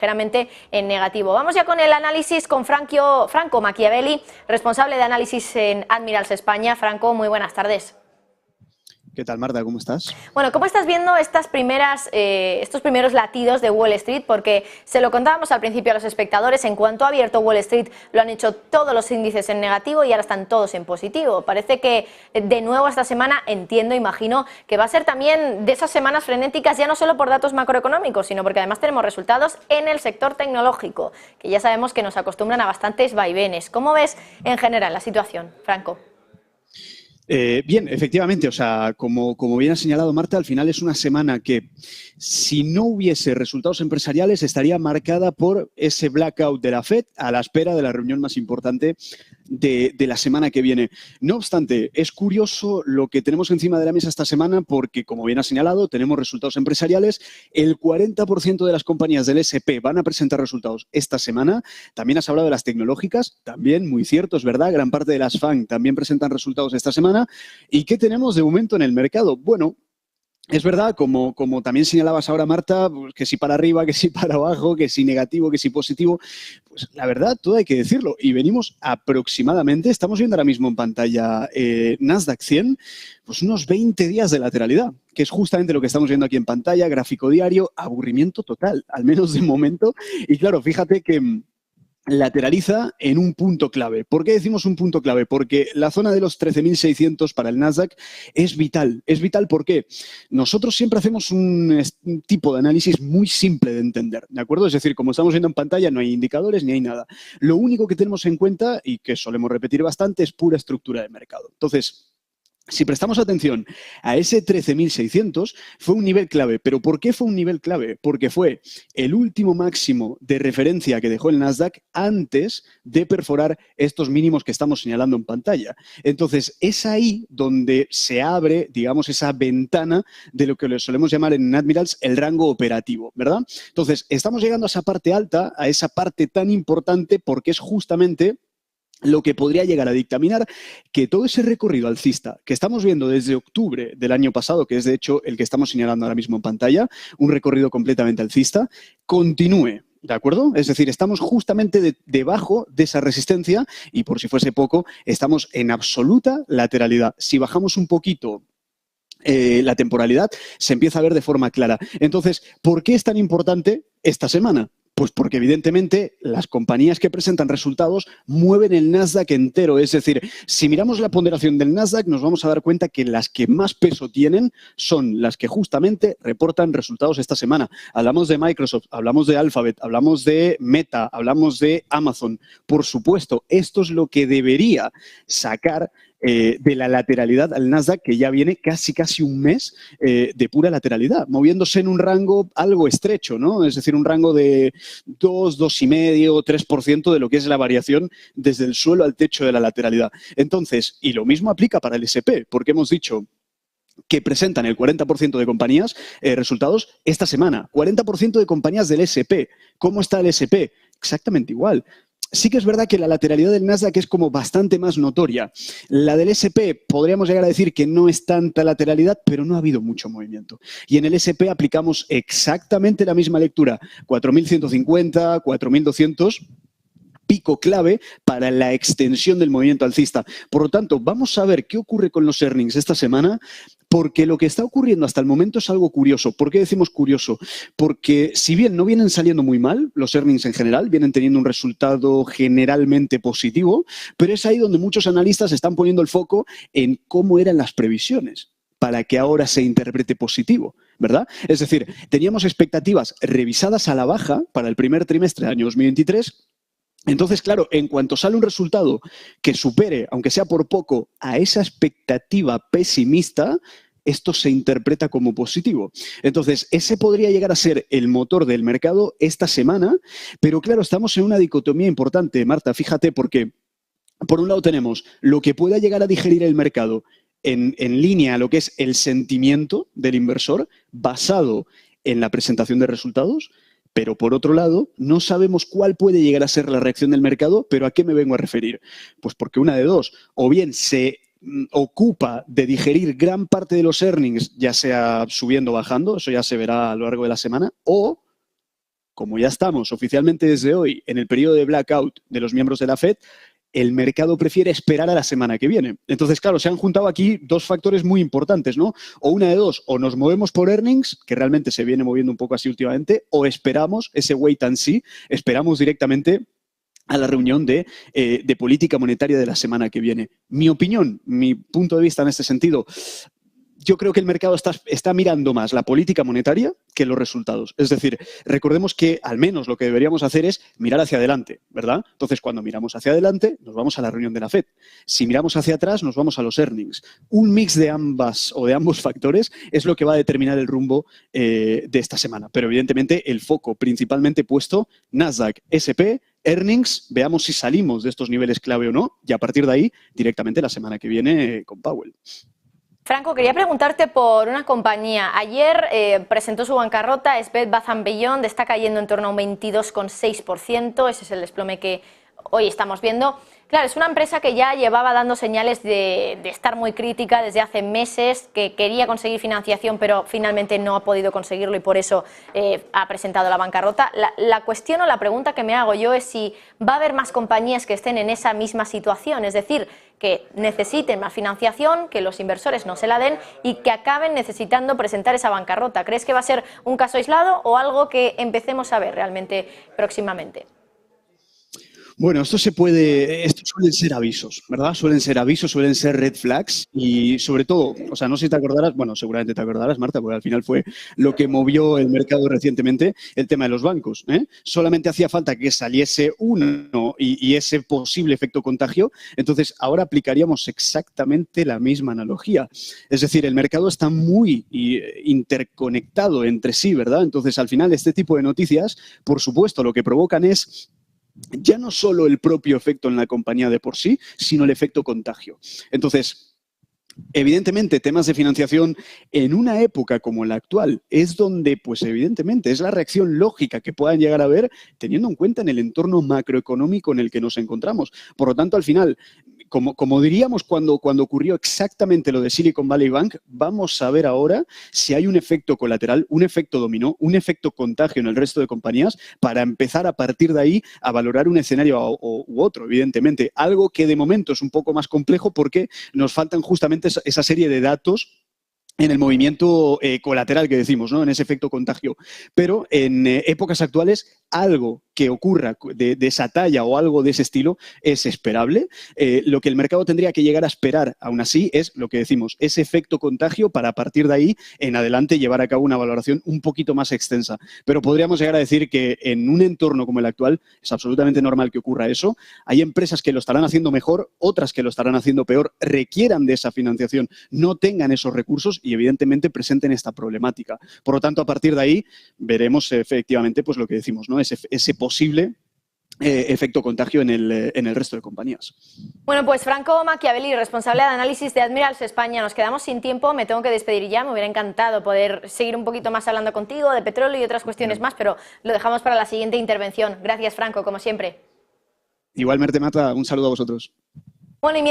ligeramente en negativo. Vamos ya con el análisis con Franco Machiavelli, responsable de análisis en Admirals España. Franco, muy buenas tardes. ¿Qué tal, Marta? ¿Cómo estás? Bueno, ¿cómo estás viendo estos primeros latidos de Wall Street? Porque se lo contábamos al principio a los espectadores, en cuanto ha abierto Wall Street lo han hecho todos los índices en negativo y ahora están todos en positivo. Parece que de nuevo esta semana, imagino que va a ser también de esas semanas frenéticas, ya no solo por datos macroeconómicos, sino porque además tenemos resultados en el sector tecnológico, que ya sabemos que nos acostumbran a bastantes vaivenes. ¿Cómo ves en general la situación, Franco? Bien, efectivamente, o sea, como bien ha señalado Marta, al final es una semana que, si no hubiese resultados empresariales, estaría marcada por ese blackout de la Fed a la espera de la reunión más importante de la semana que viene. No obstante, es curioso lo que tenemos encima de la mesa esta semana porque, como bien ha señalado, tenemos resultados empresariales. El 40% de las compañías del S&P van a presentar resultados esta semana. También has hablado de las tecnológicas, también muy cierto, es verdad, gran parte de las FANG también presentan resultados esta semana. ¿Y qué tenemos de momento en el mercado? Bueno, es verdad, como también señalabas ahora, Marta, pues que si para arriba, que si para abajo, que si negativo, que si positivo. Pues la verdad, todo hay que decirlo. Y venimos aproximadamente, estamos viendo ahora mismo en pantalla Nasdaq 100, pues unos 20 días de lateralidad, que es justamente lo que estamos viendo aquí en pantalla, gráfico diario, aburrimiento total, al menos de momento. Y claro, fíjate que lateraliza en un punto clave. ¿Por qué decimos un punto clave? Porque la zona de los 13.600 para el Nasdaq es vital. Es vital porque nosotros siempre hacemos un tipo de análisis muy simple de entender, ¿de acuerdo? Es decir, como estamos viendo en pantalla, no hay indicadores ni hay nada. Lo único que tenemos en cuenta, y que solemos repetir bastante, es pura estructura de mercado. Entonces, si prestamos atención a ese 13.600, fue un nivel clave. ¿Pero por qué fue un nivel clave? Porque fue el último máximo de referencia que dejó el Nasdaq antes de perforar estos mínimos que estamos señalando en pantalla. Entonces, es ahí donde se abre, digamos, esa ventana de lo que le solemos llamar en Admirals el rango operativo, ¿verdad? Entonces, estamos llegando a esa parte alta, a esa parte tan importante, porque es justamente lo que podría llegar a dictaminar que todo ese recorrido alcista que estamos viendo desde octubre del año pasado, que es de hecho el que estamos señalando ahora mismo en pantalla, un recorrido completamente alcista, continúe. ¿De acuerdo? Es decir, estamos justamente debajo de esa resistencia y, por si fuese poco, estamos en absoluta lateralidad. Si bajamos un poquito la temporalidad, se empieza a ver de forma clara. Entonces, ¿por qué es tan importante esta semana? Pues porque evidentemente las compañías que presentan resultados mueven el Nasdaq entero. Es decir, si miramos la ponderación del Nasdaq, nos vamos a dar cuenta que las que más peso tienen son las que justamente reportan resultados esta semana. Hablamos de Microsoft, hablamos de Alphabet, hablamos de Meta, hablamos de Amazon. Por supuesto, esto es lo que debería sacar de la lateralidad al Nasdaq, que ya viene casi un mes de pura lateralidad, moviéndose en un rango algo estrecho, ¿no? Es decir, un rango de 2,5, 3% de lo que es la variación desde el suelo al techo de la lateralidad. Entonces, y lo mismo aplica para el S&P, porque hemos dicho que presentan el 40% de compañías resultados esta semana. 40% de compañías del S&P. ¿Cómo está el S&P? Exactamente igual. Sí que es verdad que la lateralidad del Nasdaq es como bastante más notoria. La del S&P podríamos llegar a decir que no es tanta lateralidad, pero no ha habido mucho movimiento. Y en el S&P aplicamos exactamente la misma lectura. 4.150, 4.200... pico clave para la extensión del movimiento alcista. Por lo tanto, vamos a ver qué ocurre con los earnings esta semana, porque lo que está ocurriendo hasta el momento es algo curioso. ¿Por qué decimos curioso? Porque si bien no vienen saliendo muy mal, los earnings en general vienen teniendo un resultado generalmente positivo, pero es ahí donde muchos analistas están poniendo el foco en cómo eran las previsiones para que ahora se interprete positivo, ¿verdad? Es decir, teníamos expectativas revisadas a la baja para el primer trimestre del año 2023. Entonces, claro, en cuanto sale un resultado que supere, aunque sea por poco, a esa expectativa pesimista, esto se interpreta como positivo. Entonces, ese podría llegar a ser el motor del mercado esta semana, pero claro, estamos en una dicotomía importante, Marta, fíjate, porque por un lado tenemos lo que pueda llegar a digerir el mercado en línea a lo que es el sentimiento del inversor basado en la presentación de resultados. Pero, por otro lado, no sabemos cuál puede llegar a ser la reacción del mercado, pero ¿a qué me vengo a referir? Pues porque una de dos, o bien se ocupa de digerir gran parte de los earnings, ya sea subiendo o bajando, eso ya se verá a lo largo de la semana, o como ya estamos oficialmente desde hoy en el periodo de blackout de los miembros de la Fed, el mercado prefiere esperar a la semana que viene. Entonces, claro, se han juntado aquí dos factores muy importantes, ¿no? O una de dos, o nos movemos por earnings, que realmente se viene moviendo un poco así últimamente, o esperamos ese wait and see, esperamos directamente a la reunión de política monetaria de la semana que viene. Mi opinión, mi punto de vista en este sentido, yo creo que el mercado está mirando más la política monetaria que los resultados. Es decir, recordemos que al menos lo que deberíamos hacer es mirar hacia adelante, ¿verdad? Entonces, cuando miramos hacia adelante, nos vamos a la reunión de la Fed. Si miramos hacia atrás, nos vamos a los earnings. Un mix de ambas o de ambos factores es lo que va a determinar el rumbo de esta semana. Pero evidentemente el foco principalmente puesto Nasdaq, S&P, earnings, veamos si salimos de estos niveles clave o no, y a partir de ahí, directamente la semana que viene con Powell. Franco, quería preguntarte por una compañía. Ayer presentó su bancarrota, es Bed Bath & Beyond, está cayendo en torno a un 22,6%, ese es el desplome que hoy estamos viendo. Claro, es una empresa que ya llevaba dando señales de estar muy crítica desde hace meses, que quería conseguir financiación, pero finalmente no ha podido conseguirlo y por eso ha presentado la bancarrota. La cuestión o la pregunta que me hago yo es si va a haber más compañías que estén en esa misma situación, es decir, que necesiten más financiación, que los inversores no se la den y que acaben necesitando presentar esa bancarrota. ¿Crees que va a ser un caso aislado o algo que empecemos a ver realmente próximamente? Bueno, estos suelen ser avisos, ¿verdad? Suelen ser red flags y sobre todo, o sea, no sé si te acordarás, bueno, seguramente te acordarás, Marta, porque al final fue lo que movió el mercado recientemente, el tema de los bancos, ¿eh? Solamente hacía falta que saliese uno y ese posible efecto contagio, entonces ahora aplicaríamos exactamente la misma analogía. Es decir, el mercado está muy interconectado entre sí, ¿verdad? Entonces, al final, este tipo de noticias, por supuesto, lo que provocan es ya no solo el propio efecto en la compañía de por sí, sino el efecto contagio. Entonces, evidentemente, temas de financiación en una época como la actual es donde, pues evidentemente, es la reacción lógica que puedan llegar a ver teniendo en cuenta en el entorno macroeconómico en el que nos encontramos. Por lo tanto, al final, como diríamos cuando ocurrió exactamente lo de Silicon Valley Bank, vamos a ver ahora si hay un efecto colateral, un efecto dominó, un efecto contagio en el resto de compañías para empezar a partir de ahí a valorar un escenario u otro, evidentemente. Algo que de momento es un poco más complejo porque nos faltan justamente esa serie de datos en el movimiento colateral que decimos, ¿no? En ese efecto contagio. Pero en épocas actuales, algo que ocurra de esa talla o algo de ese estilo es esperable. Lo que el mercado tendría que llegar a esperar, aún así, es lo que decimos, ese efecto contagio para a partir de ahí en adelante llevar a cabo una valoración un poquito más extensa. Pero podríamos llegar a decir que en un entorno como el actual es absolutamente normal que ocurra eso. Hay empresas que lo estarán haciendo mejor, otras que lo estarán haciendo peor, requieran de esa financiación, no tengan esos recursos y evidentemente presenten esta problemática. Por lo tanto, a partir de ahí veremos efectivamente pues lo que decimos, ¿no? Ese posible efecto contagio en el resto de compañías. Bueno, pues Franco Machiavelli, responsable de análisis de Admirals España. Nos quedamos sin tiempo, me tengo que despedir ya. Me hubiera encantado poder seguir un poquito más hablando contigo de petróleo y otras cuestiones más, pero lo dejamos para la siguiente intervención. Gracias, Franco, como siempre. Igualmente, Marta, un saludo a vosotros. Bueno, y mientras